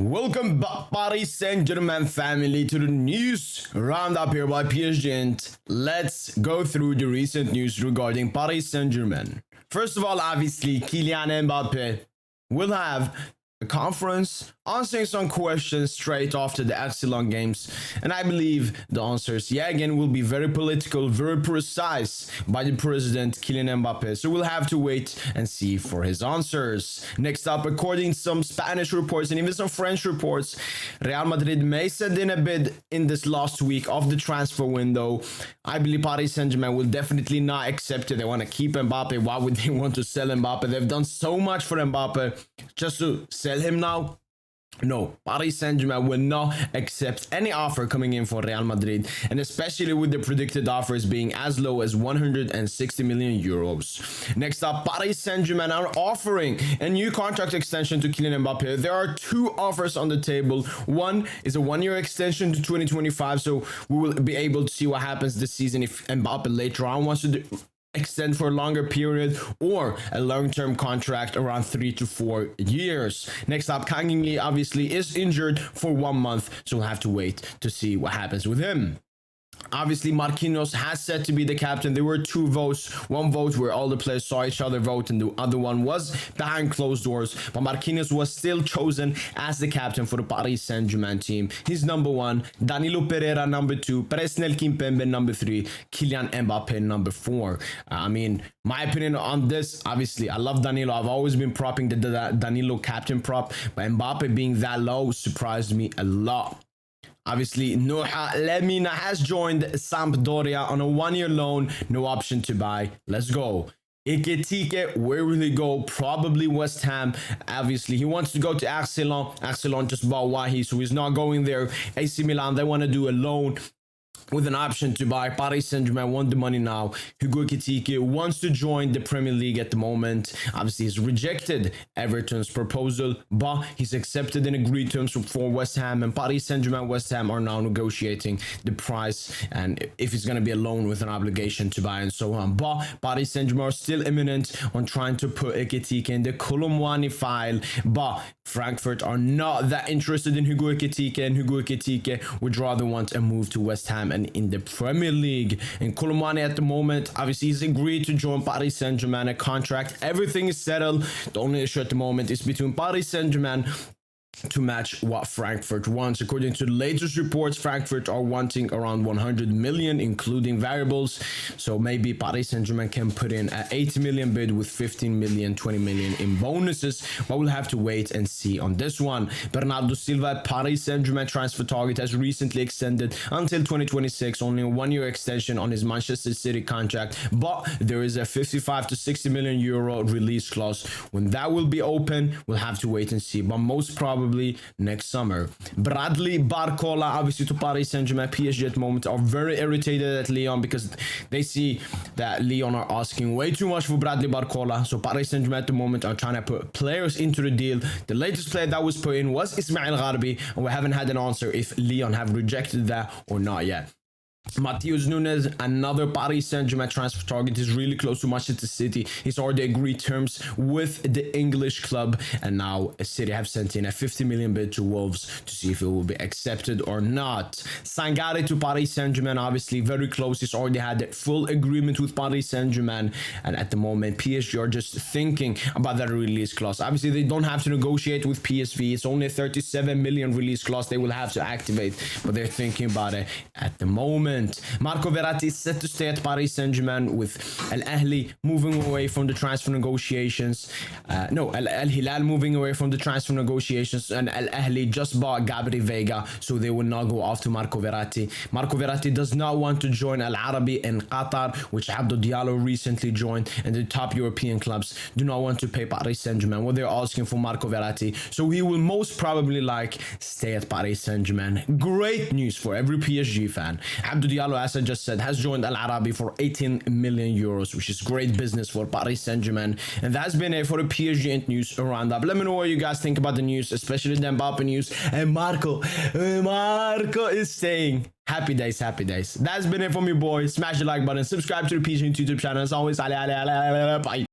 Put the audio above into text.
Welcome back, Paris Saint-Germain family, to the news roundup here by PSGINT. Let's go through the recent news regarding Paris Saint-Germain. First of all, obviously, Kylian Mbappe will have a conference answering some questions straight after the Watchalong games, and I believe the answers again will be very political, very precise by the president Kylian Mbappe, so we'll have to wait and see for his answers. Next up, according to some Spanish reports and even some French reports, Real Madrid may send in a bid in this last week of the transfer window. I believe Paris Saint-Germain will definitely not accept it. They want to keep Mbappe. Why would they want to sell Mbappe? They've done so much for Mbappe just to sell him now. No, Paris Saint-Germain will not accept any offer coming in for Real Madrid, and especially with the predicted offers being as low as 160 million euros. Next up, Paris Saint-Germain are offering a new contract extension to Kylian Mbappe. There are two offers on the table. One is a one-year extension to 2025, so we will be able to see what happens this season if Mbappe later on wants to extend for a longer period, or a long-term contract around 3 to 4 years. Next up, Kang Lee obviously is injured for 1 month, so we'll have to wait to see what happens with him. Obviously, Marquinhos has said to be the captain. There were two votes. One vote where all the players saw each other vote, and the other one was behind closed doors. But Marquinhos was still chosen as the captain for the Paris Saint-Germain team. He's number 1, Danilo Pereira number 2, Presnel Kimpembe number 3, Kylian Mbappe number 4. I mean, my opinion on this, obviously, I love Danilo. I've always been propping the Danilo captain prop, but Mbappe being that low surprised me a lot. Obviously, Noha Lemina has joined Sampdoria on a 1-year loan, no option to buy. Let's go. Ekitike, where will he go? Probably West Ham. Obviously, he wants to go to Arsenal. Arsenal just bought Wahi, so he's not going there. AC Milan, they want to do a loan with an option to buy. Paris Saint-Germain want the money now. Hugo Ekitike wants to join the Premier League at the moment. Obviously, he's rejected Everton's proposal, but he's accepted and agreed terms for West Ham, and Paris Saint-Germain West Ham are now negotiating the price and if it's going to be a loan with an obligation to buy and so on. But Paris Saint-Germain are still imminent on trying to put Ekitike in the Kolo Muani file, but Frankfurt are not that interested in Hugo Ekitike, and Hugo Ekitike would rather want a move to West Ham and in the Premier League. And Kolo Muani at the moment, obviously, he's agreed to join Paris Saint-Germain, a contract. Everything is settled. The only issue at the moment is between Paris Saint-Germain to match what Frankfurt wants. According to the latest reports, Frankfurt are wanting around 100 million, including variables. So maybe Paris Saint-Germain can put in an 80 million bid with 15 million, 20 million in bonuses. But we'll have to wait and see on this one. Bernardo Silva, Paris Saint-Germain transfer target, has recently extended until 2026, only a 1-year extension on his Manchester City contract. But there is a 55 to 60 million euro release clause. When that will be open, we'll have to wait and see. But most probably next summer. Bradley, Barcola, obviously to Paris Saint-Germain. PSG at the moment are very irritated at Lyon because they see that Lyon are asking way too much for Bradley Barcola. So Paris Saint-Germain at the moment are trying to put players into the deal. The latest player that was put in was Ismail Arabi, and we haven't had an answer if Lyon have rejected that or not yet. Nunez, another Paris Saint-Germain transfer target, is really close to Manchester City. He's already agreed terms with the English club, and now City have sent in a 50 million bid to Wolves to see if it will be accepted or not. Sangare to Paris Saint-Germain, obviously very close. He's already had a full agreement with Paris Saint-Germain, and at the moment PSG are just thinking about that release clause. Obviously, they don't have to negotiate with PSV. It's only a 37 million release clause they will have to activate, but they're thinking about it at the moment. Marco Verratti is set to stay at Paris Saint-Germain, with Al Ahly moving away from the transfer negotiations. Al Hilal moving away from the transfer negotiations, and Al Ahly just bought Gabri Vega, so they will not go after Marco Verratti. Marco Verratti does not want to join Al Arabi in Qatar, which Abdou Diallo recently joined, and the top European clubs do not want to pay Paris Saint-Germain what they're asking for Marco Verratti, so he will most probably stay at Paris Saint-Germain. Great news for every PSG fan. Abdou Diallo, as I just said, has joined Al Arabi for 18 million euros, which is great business for Paris Saint-Germain. And that's been it for the PSG news roundup. Let me know what you guys think about the news, especially the Mbappe news. And Marco is saying happy days, happy days. That's been it from me, boy. Smash the like button, subscribe to the PSG YouTube channel. As always, bye.